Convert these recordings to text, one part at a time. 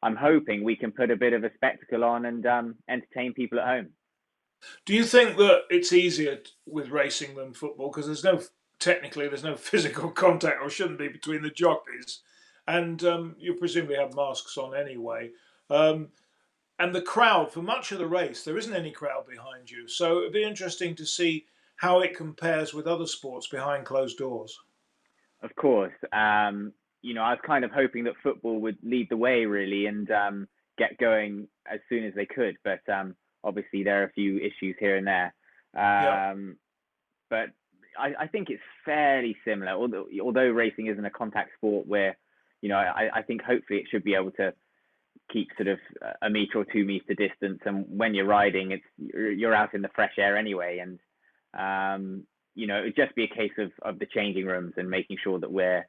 I'm hoping we can put a bit of a spectacle on and entertain people at home. Do you think that it's easier with racing than football because technically there's no physical contact or shouldn't be between the jockeys, and you presumably have masks on anyway. Um, and the crowd for much of the race, there isn't any crowd behind you, so it'd be interesting to see how it compares with other sports behind closed doors. Of course, I was kind of hoping that football would lead the way really and get going as soon as they could, but obviously there are a few issues here and there. Yeah, Um, but I think it's fairly similar. Although racing isn't a contact sport, where I think hopefully it should be able to keep sort of a meter or 2 meter distance, and when you're riding, you're out in the fresh air anyway, and it'd just be a case of the changing rooms and making sure that we're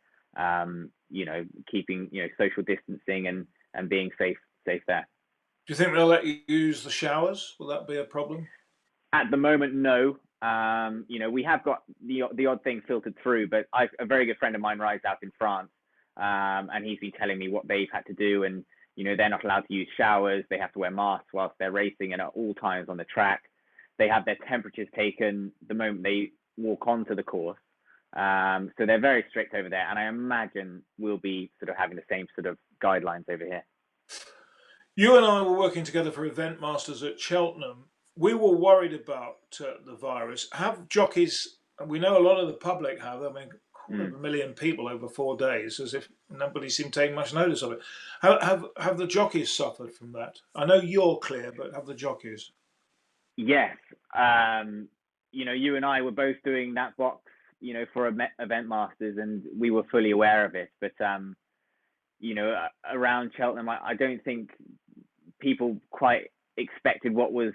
keeping social distancing and being safe there. do you think they'll let you use the showers? Will that be a problem? At the moment, no. We have got the odd thing filtered through, but a very good friend of mine rides out in France, and he's been telling me what they've had to do, and they're not allowed to use showers. They have to wear masks whilst they're racing, and at all times on the track, they have their temperatures taken the moment they walk onto the course. So they're very strict over there, and I imagine we'll be sort of having the same sort of guidelines over here. You and I were working together for Event Masters at Cheltenham. We were worried about the virus. Have jockeys, and we know a lot of the public have, I mean, quarter of Mm. a million people over 4 days, as if nobody seemed taking much notice of it. Have the jockeys suffered from that? I know you're clear, but have the jockeys? Yes, you and I were both doing that box, for event masters, and we were fully aware of it. But around Cheltenham, I don't think people quite expected what was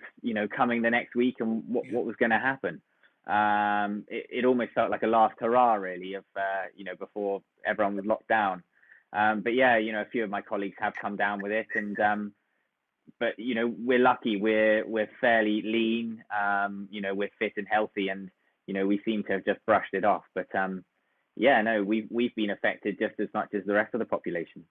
coming the next week and Yeah. what was going to happen. It almost felt like a last hurrah, really, of before everyone was locked down. But yeah, a few of my colleagues have come down with it, and but we're lucky. We're fairly lean. We're fit and healthy, and we seem to have just brushed it off. But yeah, no, we've been affected just as much as the rest of the population.